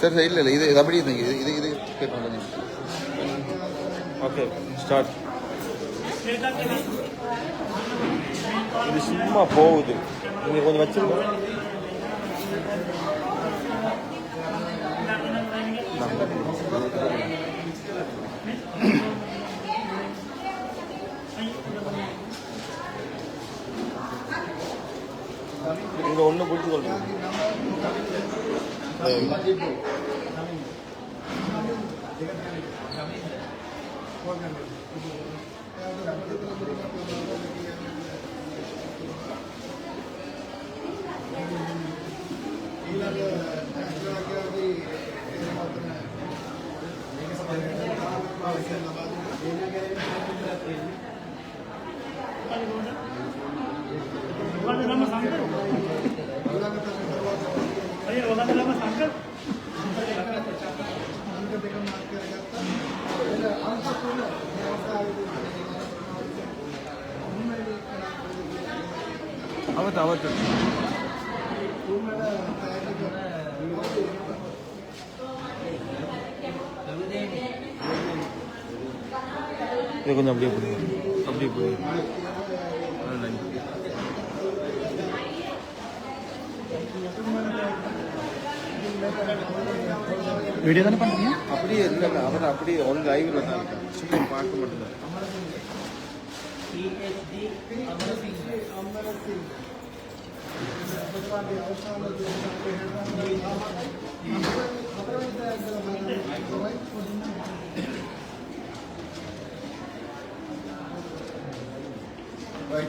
சரி சரி இல்லை இல்லை இது அப்படி இது இது இது கேட்கணும். Okay start. இது சும்மா போகுது. நீங்கள் கொஞ்சம் வச்சுருங்க. இங்கே ஒன்று பிடிச்சி கொள்ளுங்க. அவத்து இது கொஞ்சம் அப்படியே போடுங்க. அப்படியே போடுங்க. வீடியோ தானே பண்ணுறீங்க? அப்படியே இல்லை அவர் அப்படியே ஒன் லைவ்ல தான் இருக்காங்க. சும்மா பார்க்க மட்டும்தான்.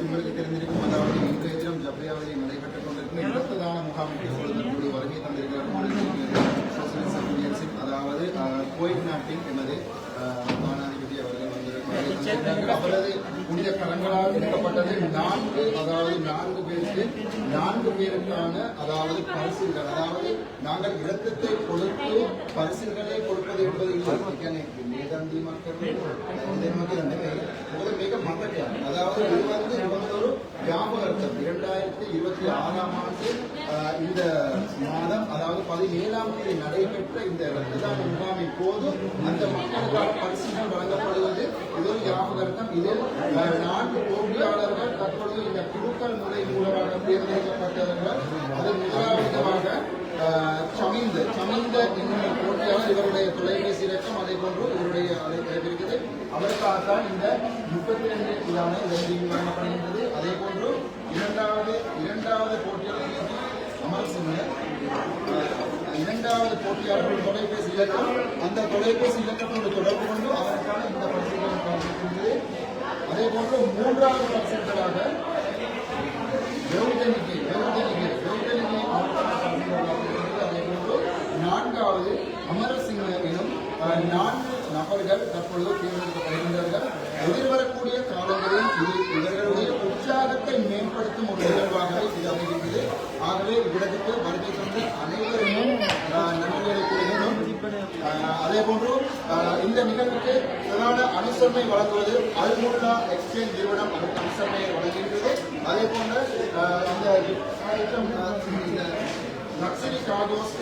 உங்களுக்கு தெரிந்திருக்கும், அதாவது இன்றைய தினம் ஜப்ரியாவில் நடைபெற்றுக் கொண்டிருக்கும் இரத்ததான முகாமுக்கு வருகை தந்திருக்கிறார். அதாவது குவைத் நாட்டின் எமது மாநாதிபதி அவர்கள் வந்திருக்கிறார். அவரது புனித கரங்களால் எடுக்கப்பட்டது 4 பேருக்கு 4 பேருக்கான அதாவது பரிசுகள். அதாவது நாங்கள் இரத்தத்தை கொடுத்து பரிசுகளை கொடுப்பது என்பது மேதந்தி மக்கள் மிக மகட்டார். அதாவது இது ஒரு ஞாபகார்த்தம். 2026ஆம் ஆண்டு இந்த மாதம் அதாவது 17ஆம் தேதி நடைபெற்ற இந்த இரத்ததான முகாமின் போது அந்த மக்களுக்கான பரிசுகள் வழங்கப்படுவது இது ஒரு ஞாபகார்த்தம். இதில் 4 போட்டியாளர்கள் தற்பொழுது இந்த குழுக்கள் முறை மூலமாக தேர்ந்தெடுக்கப்பட்டவர்கள். அது முதலாவதாக சமீந்த என்னும் போட்டியாளர். இவருடைய தொலைபேசி இலக்கம் அதே போன்று இவருடைய இருக்குது. அவருக்காகத்தான் இந்த 32 இதான இதற்கு வழங்கப்படுகின்றது. அதே போன்று இரண்டாவது போட்டியாளர் அமர்சிங்க. இரண்டாவது போட்டியாளர்கள் தொலைபேசி இலக்கம். அந்த தொலைபேசி இலக்கத்தோடு தொடர்பு கொண்டு அவருக்கான இந்த பரிசுகளை. அதே போன்று 3வது பரிசுகளாக அதே போன்று 4வது அமரசிங்க எனும் 4 நபர்கள் தற்பொழுது தேர்ந்தெடுக்கப்படுகின்றார்கள். எதிர்வரக்கூடிய காலங்களில் இவர்களுடைய உற்சாகத்தை மேம்படுத்தும் ஒரு நிகழ்வாகவே இது அமைகின்றது. ஆகவே இவ்விடத்துக்கு வருகை தந்து அனைவரையும் நன்றிகளை கூறுகின்றோம். அதே போன்று இந்த நிகழ்வுக்கு பிரதான அனுசரணை வழங்குவது அல்முல்லா எக்ஸ்சேஞ்ச் நிறுவனம் அதற்கு அனுசரணையை வழங்குகின்றது. அதே போன்று இந்த லக்ஸரி கார்கோஸ்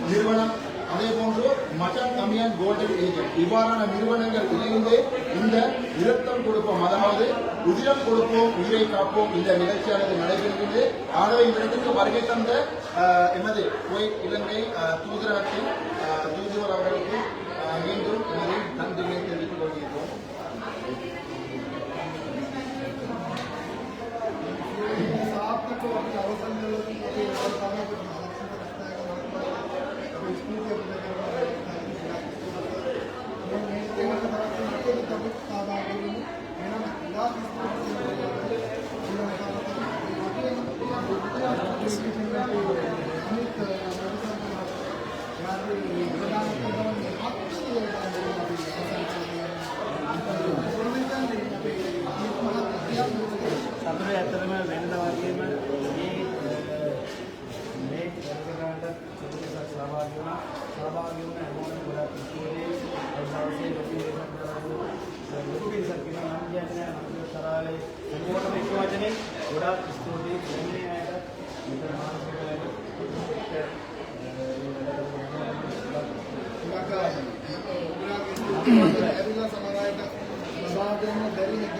நிறுவனம், அதே போன்று மச்சான் கமியான் கோல்டன் ஏஜென்ட் இவ்வாறான நிறுவனங்கள் இணைந்து இந்த இரத்தம் கொடுப்போம், அதாவது உதிரம் கொடுப்போம் உயிரை காப்போம் இந்த நிகழ்ச்சியானது நடைபெறுகிறது. ஆகவே இந்த இடத்துக்கு வருகை தந்த எமது குவைத் இலங்கை தூதரகத்தின் தூதுவர் அவர்களுக்கு மீண்டும் நன்றிகளை தெரிவித்துக் கொள்கின்றோம். ගොඩාක් ස්තුතියි දෙන්නේ අයට මෙතන මානසිකවලට ඇවිල්ලා සමහරවිට සමාජයෙන් බැරි එකක්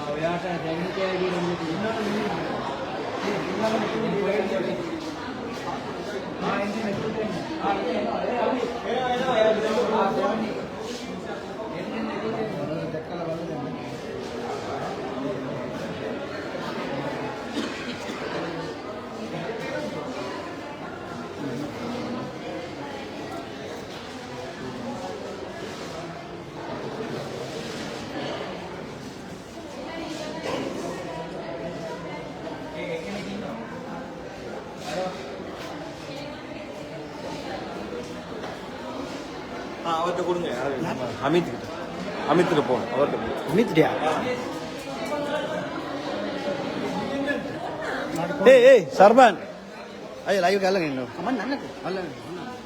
ඔයාට දැන් කෑදී නම් ඉන්නවනේ அவர்கிட்ட கொடுங்க அமித் கிட்ட அமித்கிட்ட போகணும் அவர்கிட்ட මිත්‍යා ஏய் சர்பான் ஐயா லைவ் கல்லங்க இன்னும் කමන්න නැන්නකෝ අල්ලන්න